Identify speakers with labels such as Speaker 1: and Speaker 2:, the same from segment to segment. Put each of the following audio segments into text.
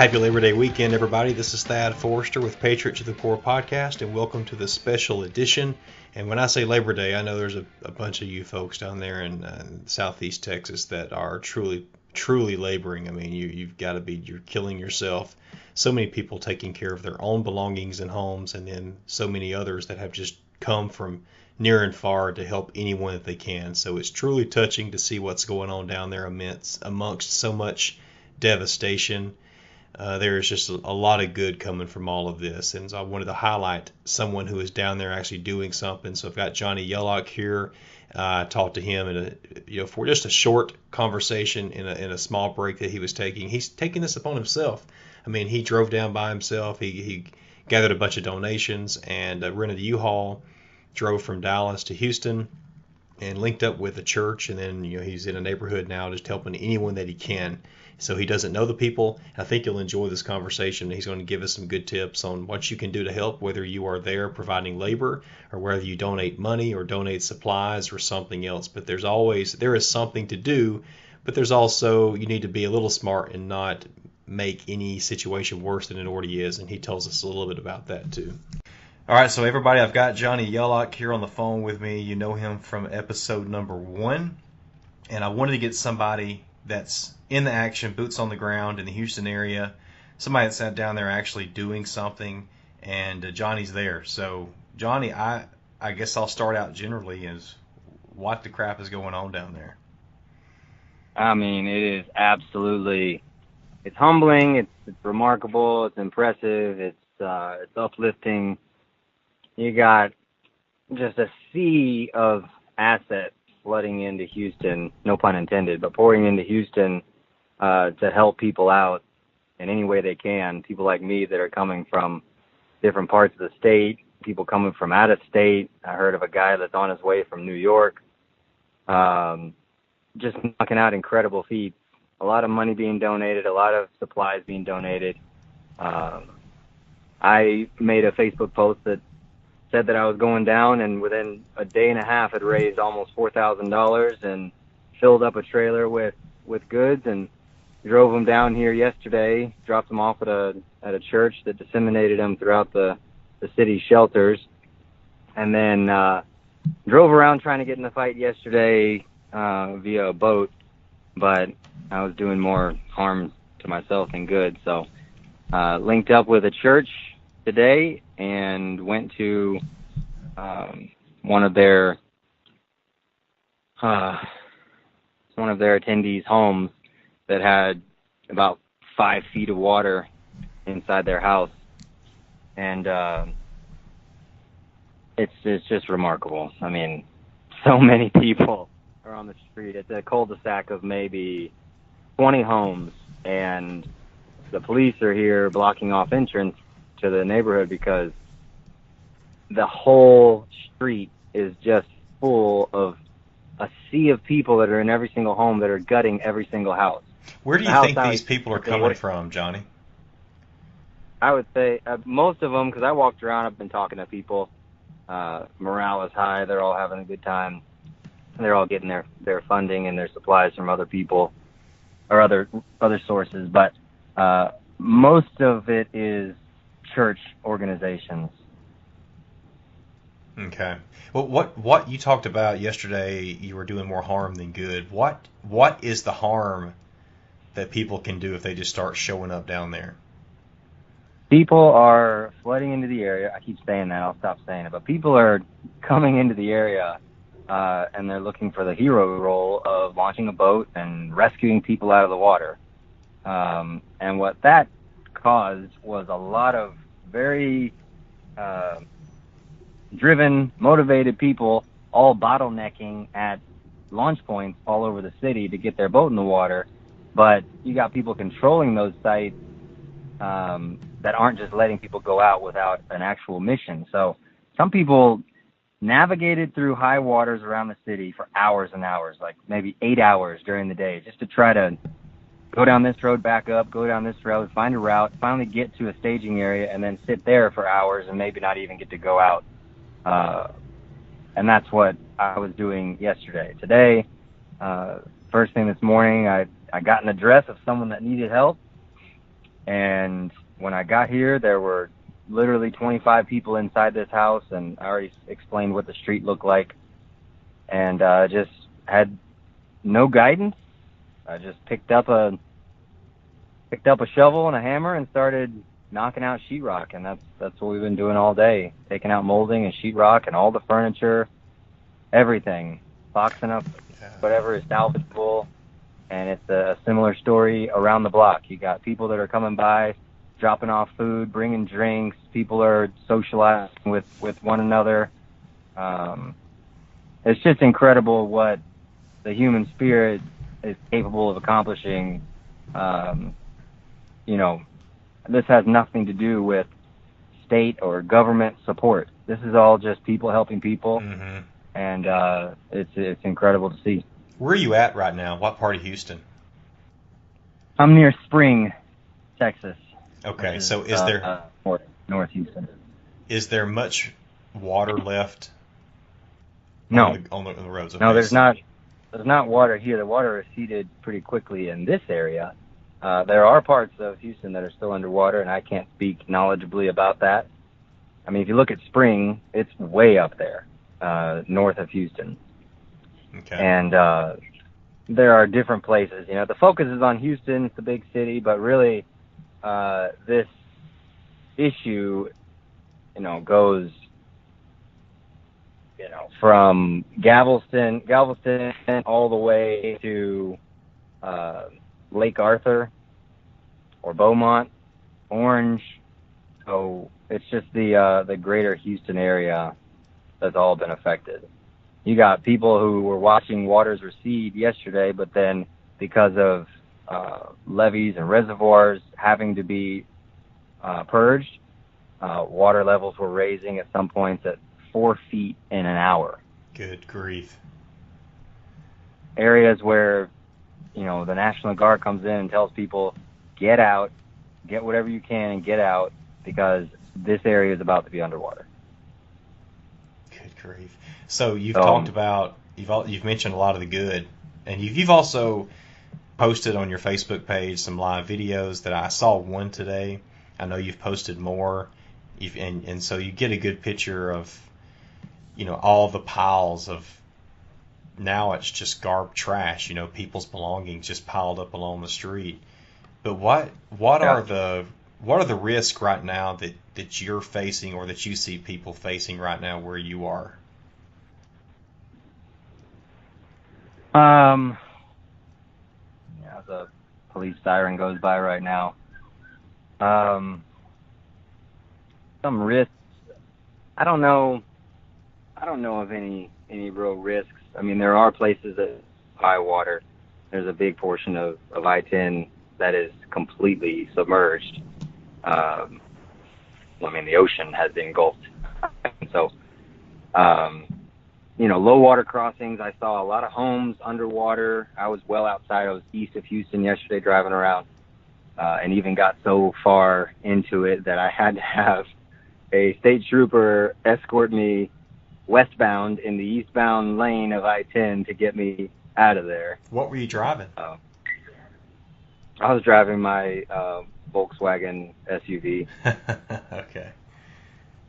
Speaker 1: Happy Labor Day weekend, everybody. This is Thad Forrester with Patriot to the Core podcast, and welcome to the special edition. And when I say Labor Day, I know there's a bunch of you folks down there in Southeast Texas that are truly laboring. I mean, you've got to be, you're killing yourself. So many people taking care of their own belongings and homes, and then so many others that have just come from near and far to help anyone that they can. So it's truly touching to see what's going on down there amongst so much devastation. There's just a lot of good coming from all of this, and so I wanted to highlight someone who is down there actually doing something. So I've got Johnnie Yellock here. I talked to him for just a short conversation in a small break that he was taking. He's taking this upon himself. I mean, he drove down by himself. He gathered a bunch of donations and rented a U-Haul, drove from Dallas to Houston, and linked up with a church. And then he's in a neighborhood now, just helping anyone that he can. So he doesn't know the people. I think you'll enjoy this conversation. He's going to give us some good tips on what you can do to help, whether you are there providing labor or whether you donate money or donate supplies or something else. But there is something to do, but there's also, you need to be a little smart and not make any situation worse than it already is. And he tells us a little bit about that too. All right, so everybody, I've got Johnnie Yellock here on the phone with me. You know him from episode number 1. And I wanted to get somebody that's in the action, boots on the ground in the Houston area, somebody that's out down there actually doing something, and Johnny's there. So, Johnny, I guess I'll start out generally is what the crap is going on down there?
Speaker 2: I mean, it is absolutely, it's humbling, it's remarkable, it's impressive, it's uplifting. You got just a sea of assets flooding into Houston, no pun intended, but pouring into Houston to help people out in any way they can. People like me that are coming from different parts of the state, people coming from out of state. I heard of a guy that's on his way from New York, just knocking out incredible feats. A lot of money being donated, a lot of supplies being donated. I made a Facebook post that said that I was going down, and within a day and a half had raised almost $4,000 and filled up a trailer with goods and drove them down here yesterday, dropped them off at a church that disseminated them throughout the city shelters, and then drove around trying to get in the fight yesterday via a boat, but I was doing more harm to myself than good. So linked up with a church today and went to one of their attendees' homes that had about 5 feet of water inside their house, and it's just remarkable. I mean, so many people are on the street. It's a cul-de-sac of maybe 20 homes, and the police are here blocking off entrance to the neighborhood because the whole street is just full of a sea of people that are in every single home that are gutting every single house.
Speaker 1: Where do you think these people are coming from, Johnny?
Speaker 2: I would say most of them, because I walked around, I've been talking to people. Morale is high. They're all having a good time. They're all getting their funding and their supplies from other people or other sources. But most of it is church organizations.
Speaker 1: Okay. Well, what you talked about yesterday, you were doing more harm than good. What is the harm that people can do if they just start showing up down there?
Speaker 2: People are flooding into the area. I keep saying that. I'll stop saying it. But people are coming into the area, and they're looking for the hero role of launching a boat and rescuing people out of the water. And what that caused was a lot of very driven, motivated people all bottlenecking at launch points all over the city to get their boat in the water. But you got people controlling those sites that aren't just letting people go out without an actual mission. So some people navigated through high waters around the city for hours and hours, like maybe 8 hours during the day, just to try to go down this road, back up, go down this road, find a route, finally get to a staging area, and then sit there for hours and maybe not even get to go out. And that's what I was doing yesterday. Today, first thing this morning, I got an address of someone that needed help, And when I got here, there were literally 25 people inside this house, and I already explained what the street looked like, and just had no guidance. I just picked up a shovel and a hammer and started knocking out sheetrock, and that's what we've been doing all day, taking out molding and sheetrock and all the furniture, everything, boxing up whatever is salvageable. And it's a similar story around the block. You got people that are coming by, dropping off food, bringing drinks. People are socializing with one another. It's just incredible what the human spirit is capable of accomplishing. You know, this has nothing to do with state or government support. This is all just people helping people, and it's incredible to see.
Speaker 1: Where are you at right now? What part of Houston?
Speaker 2: I'm near Spring, Texas.
Speaker 1: Okay, so is there
Speaker 2: North Houston?
Speaker 1: Is there much water left?
Speaker 2: No,
Speaker 1: on the roads. Okay.
Speaker 2: No, there's not. There's not water here. The water receded pretty quickly in this area. There are parts of Houston that are still underwater, and I can't speak knowledgeably about that. I mean, if you look at Spring, it's way up there, north of Houston.
Speaker 1: Okay.
Speaker 2: And there are different places. You know, the focus is on Houston, it's the big city, but really this issue, you know, goes, you know, from Galveston all the way to Lake Arthur or Beaumont, Orange. So it's just the greater Houston area that's all been affected. You got people who were watching waters recede yesterday, but then because of levees and reservoirs having to be purged, water levels were raising at some points at 4 feet in an hour.
Speaker 1: Good grief.
Speaker 2: Areas where, you know, the National Guard comes in and tells people, get out, get whatever you can and get out, because this area is about to be underwater.
Speaker 1: Good grief. So you've talked about, you've mentioned a lot of the good, and you've also posted on your Facebook page some live videos that I saw one today. I know you've posted more, and so you get a good picture of, you know, all the piles of, now it's just garbage trash, you know, people's belongings just piled up along the street. But what are the risks right now that you're facing, or that you see people facing right now where you are?
Speaker 2: Yeah, the police siren goes by right now. Some risks. I don't know of any real risks. I mean, there are places that high water. There's a big portion of I-10 that is completely submerged. I mean, the ocean has engulfed. So, you know, low water crossings. I saw a lot of homes underwater. I was well outside. I was east of Houston yesterday driving around, and even got so far into it that I had to have a state trooper escort me westbound in the eastbound lane of I-10 to get me out of there.
Speaker 1: What were you driving?
Speaker 2: I was driving my Volkswagen SUV.
Speaker 1: Okay.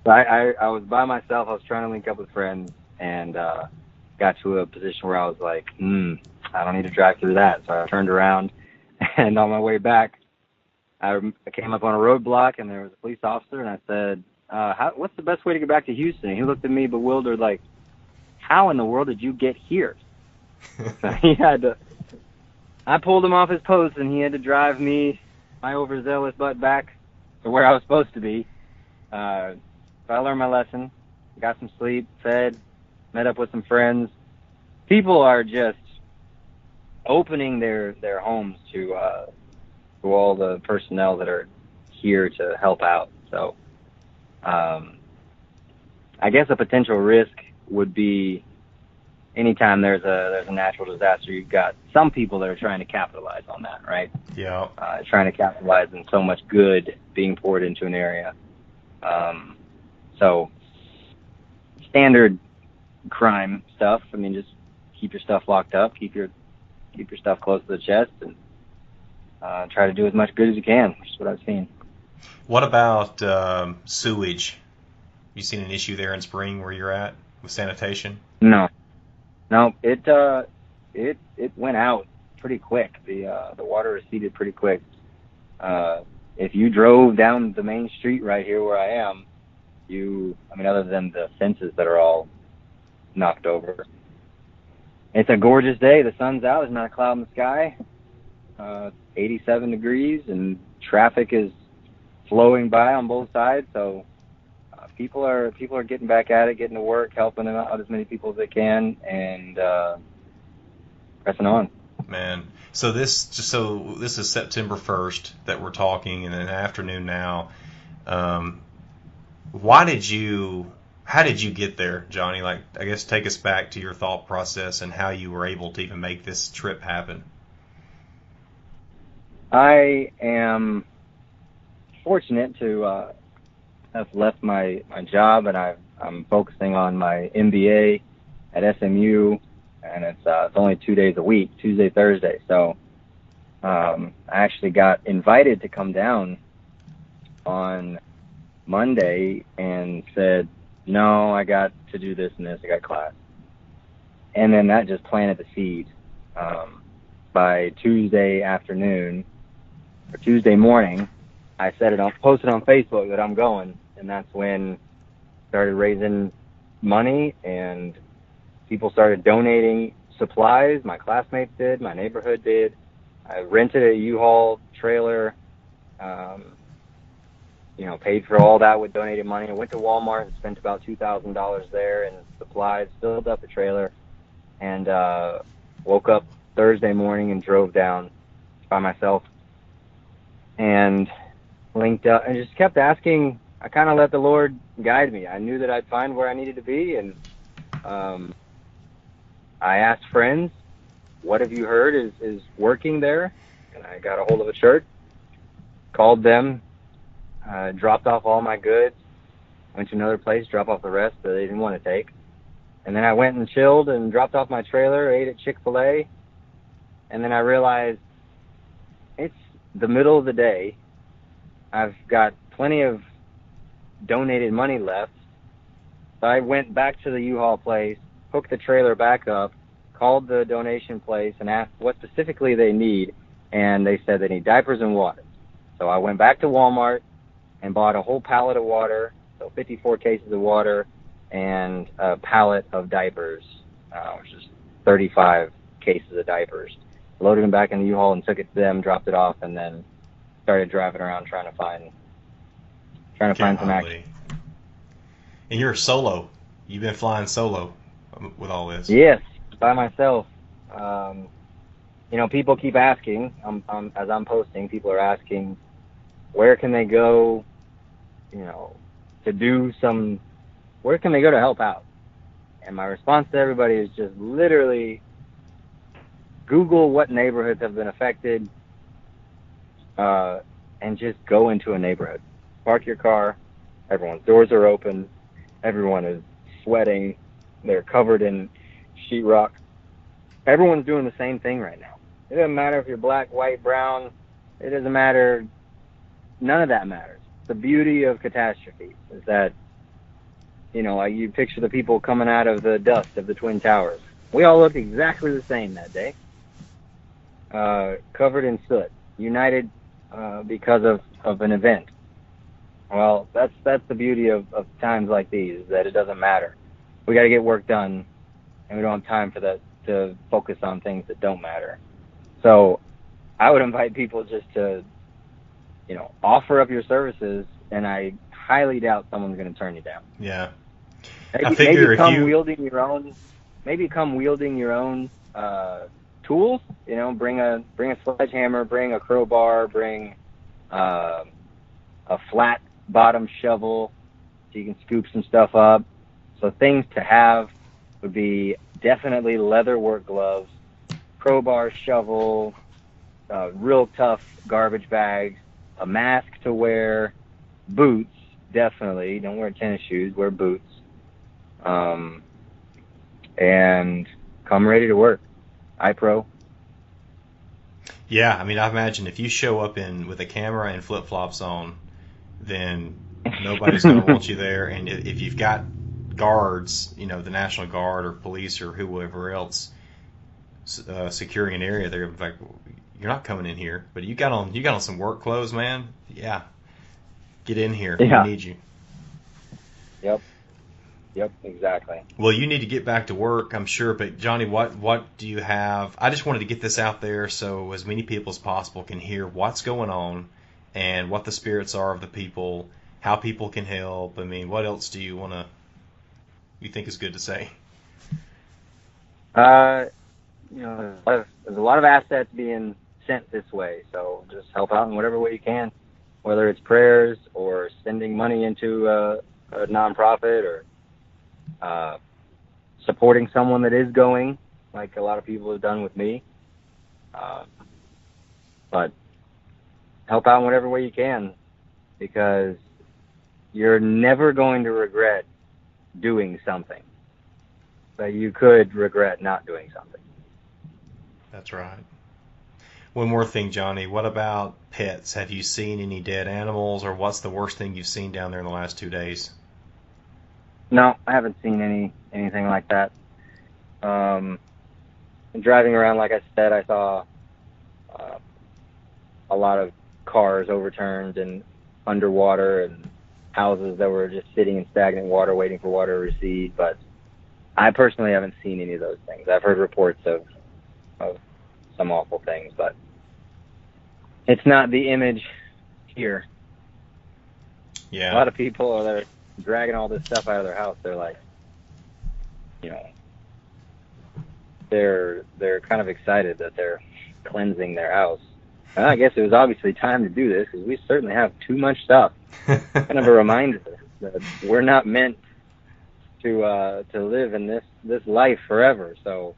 Speaker 2: I was by myself. I was trying to link up with friends, and got to a position where I was like, I don't need to drive through that. So I turned around, and on my way back, I came up on a roadblock, and there was a police officer, and I said, what's the best way to get back to Houston? And he looked at me bewildered, like, how in the world did you get here? I pulled him off his post, and he had to drive me, my overzealous butt, back to where I was supposed to be. So I learned my lesson, got some sleep, fed, met up with some friends. People are just opening their homes to all the personnel that are here to help out. So I guess a potential risk would be anytime there's a natural disaster, you've got some people that are trying to capitalize on that, right?
Speaker 1: Yeah.
Speaker 2: Trying to capitalize on so much good being poured into an area. So standard crime stuff. I mean, just keep your stuff locked up, keep your stuff close to the chest, and try to do as much good as you can, which is what I've seen.
Speaker 1: What about sewage? You seen an issue there in Spring where you're at with sanitation?
Speaker 2: No, it went out pretty quick. The water receded pretty quick. If you drove down the main street right here where I am, other than the fences that are all knocked over, it's a gorgeous day. The sun's out. There's not a cloud in the sky. 87 degrees, and traffic is flowing by on both sides. So people are getting back at it, getting to work, helping out as many people as they can, and pressing on.
Speaker 1: Man, so this is September 1st that we're talking in the afternoon now. How did you get there, Johnny? Like, I guess take us back to your thought process and how you were able to even make this trip happen.
Speaker 2: I am fortunate to have left my job, and I'm focusing on my MBA at SMU, and it's only 2 days a week, Tuesday, Thursday. So I actually got invited to come down on Monday and said, no, I got to do this and this, I got class. And then that just planted the seed. By Tuesday afternoon, or Tuesday morning, I posted on Facebook that I'm going, and that's when I started raising money, and people started donating supplies. My classmates did, my neighborhood did. I rented a U-Haul trailer, paid for all that with donated money. I went to Walmart and spent about $2,000 there in supplies, filled up the trailer, and woke up Thursday morning and drove down by myself and linked up and just kept asking. I kind of let the Lord guide me. I knew that I'd find where I needed to be, and I asked friends, what have you heard is working there? And I got a hold of a church, called them, dropped off all my goods, went to another place, dropped off the rest that they didn't want to take. And then I went and chilled and dropped off my trailer, ate at Chick-fil-A, and then I realized it's the middle of the day. I've got plenty of donated money left. So I went back to the U-Haul place, hooked the trailer back up, called the donation place and asked what specifically they need, and they said they need diapers and water. So I went back to Walmart and bought a whole pallet of water, so 54 cases of water, and a pallet of diapers, which is 35 cases of diapers. Loaded them back in the U-Haul and took it to them, dropped it off, and then started driving around trying to find some action.
Speaker 1: And you're solo. You've been flying solo with all this.
Speaker 2: Yes, by myself. People keep asking. As I'm posting, people are asking, where can they go? Where can they go to help out? And my response to everybody is just literally Google what neighborhoods have been affected, and just go into a neighborhood. Park your car. Everyone's doors are open. Everyone is sweating. They're covered in sheetrock. Everyone's doing the same thing right now. It doesn't matter if you're black, white, brown. It doesn't matter. None of that matters. The beauty of catastrophe is that, like you picture the people coming out of the dust of the Twin Towers. We all looked exactly the same that day, covered in soot, united because of an event. Well, that's the beauty of times like these, is that it doesn't matter. We got to get work done, and we don't have time for that to focus on things that don't matter. So I would invite people just to, offer up your services, and I highly doubt someone's going to turn you down.
Speaker 1: Yeah.
Speaker 2: Maybe come wielding your own tools. Bring a sledgehammer, bring a crowbar, bring a flat bottom shovel so you can scoop some stuff up. So things to have would be definitely leather work gloves, crowbar, shovel, real tough garbage bags, a mask to wear, boots, definitely. Don't wear tennis shoes, wear boots. And come ready to work. iPro.
Speaker 1: Yeah, I mean, I imagine if you show up with a camera and flip flops on, then nobody's going to want you there. And if you've got guards, you know, the National Guard or police or whoever else securing an area, they're like, you're not coming in here. But you got on some work clothes, man. Yeah, get in here.
Speaker 2: Yeah.
Speaker 1: We need you.
Speaker 2: Yep, exactly.
Speaker 1: Well, you need to get back to work, I'm sure. But Johnny, what do you have? I just wanted to get this out there so as many people as possible can hear what's going on and what the spirits are of the people, how people can help. I mean, what else do you think is good to say?
Speaker 2: You know, there's a lot of assets being sent this way, so just help out in whatever way you can, whether it's prayers or sending money into a nonprofit or supporting someone that is going, like a lot of people have done with me. But help out in whatever way you can, because you're never going to regret doing something, but you could regret not doing something.
Speaker 1: That's right. One more thing, Johnny. What about pets? Have you seen any dead animals, or what's the worst thing you've seen down there in the last 2 days?
Speaker 2: No, I haven't seen anything like that. Driving around, like I said, I saw a lot of cars overturned and underwater, and houses that were just sitting in stagnant water waiting for water to recede. But I personally haven't seen any of those things. I've heard reports of some awful things, but it's not the image here.
Speaker 1: Yeah.
Speaker 2: A lot of people are dragging all this stuff out of their house. They're like, you know, they're kind of excited that they're cleansing their house. And I guess it was obviously time to do this, because we certainly have too much stuff. Kind of a reminder that we're not meant to live in this life forever. So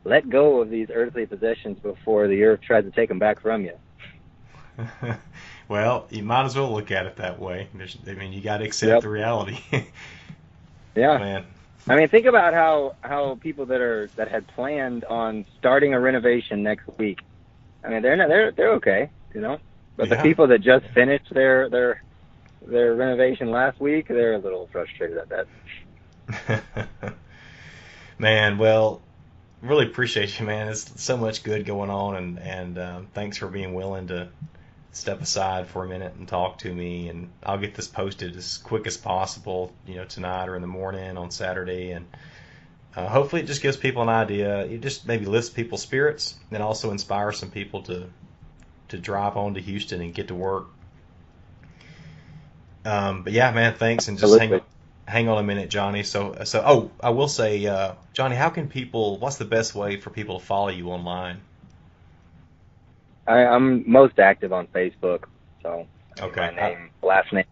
Speaker 2: let go of these earthly possessions before the earth tries to take them back from you.
Speaker 1: Well, you might as well look at it that way. I mean, you got to accept the reality.
Speaker 2: Yeah,
Speaker 1: man.
Speaker 2: I mean, think about how people that had planned on starting a renovation next week. I mean, they're okay, you know. But the people that just finished their renovation last week, they're a little frustrated at that.
Speaker 1: Man, well, really appreciate you, man. There's so much good going on, and thanks for being willing to step aside for a minute and talk to me. And I'll get this posted as quick as possible, you know, tonight or in the morning on Saturday, and hopefully it just gives people an idea. It just maybe lifts people's spirits and also inspires some people to drive on to Houston and get to work. But yeah, man, thanks, and just hang on a minute, Johnny. So I will say, Johnny, what's the best way for people to follow you online?
Speaker 2: I'm most active on Facebook, so
Speaker 1: okay.
Speaker 2: My name, last name.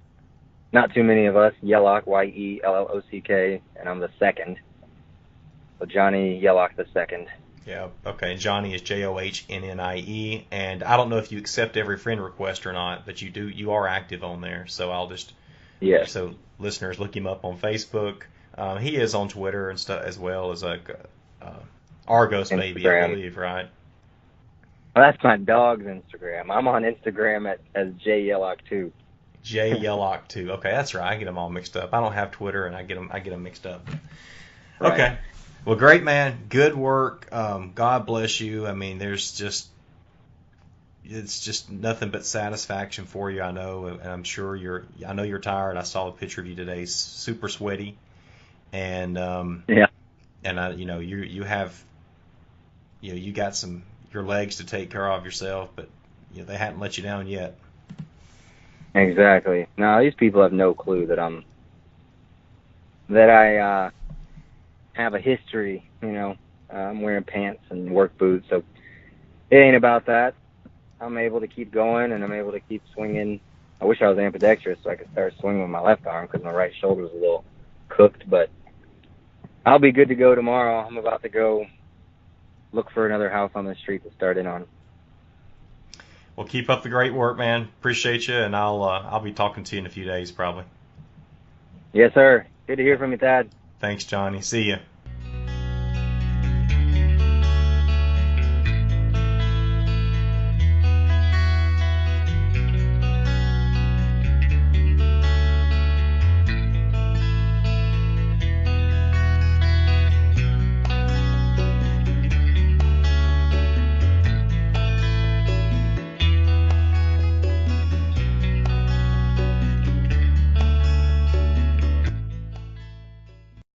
Speaker 2: Not too many of us. Yellock, Yellock, and I'm the second. So Johnnie Yellock II.
Speaker 1: Yeah. Okay. Johnny is Johnie, and I don't know if you accept every friend request or not, but you are active on there. So I'll just So listeners, look him up on Facebook. He is on Twitter and stuff as well as Argos,
Speaker 2: Instagram.
Speaker 1: maybe, I believe, right?
Speaker 2: Well, that's my dog's Instagram. I'm on Instagram as Yellock II.
Speaker 1: Yellock II. Okay, that's right. I get them all mixed up. I don't have Twitter, and I get them mixed up.
Speaker 2: Right.
Speaker 1: Okay. Well, great, man. Good work. God bless you. I mean, it's just nothing but satisfaction for you. I know, and I'm sure I know you're tired. I saw a picture of you today, super sweaty, and
Speaker 2: yeah.
Speaker 1: And you got your legs to take care of yourself, but they hadn't let you down yet.
Speaker 2: Exactly. No, these people have no clue that I have a history. I'm wearing pants and work boots, so it ain't about that. I'm able to keep going, and I'm able to keep swinging. I wish I was ambidextrous so I could start swinging with my left arm, because my right shoulder was a little cooked, but I'll be good to go tomorrow. I'm about to go look for another house on the street to start in on.
Speaker 1: Well, keep up the great work, man. Appreciate you, and I'll be talking to you in a few days, probably.
Speaker 2: Yes, sir. Good to hear from you, Thad.
Speaker 1: Thanks, Johnny. See ya.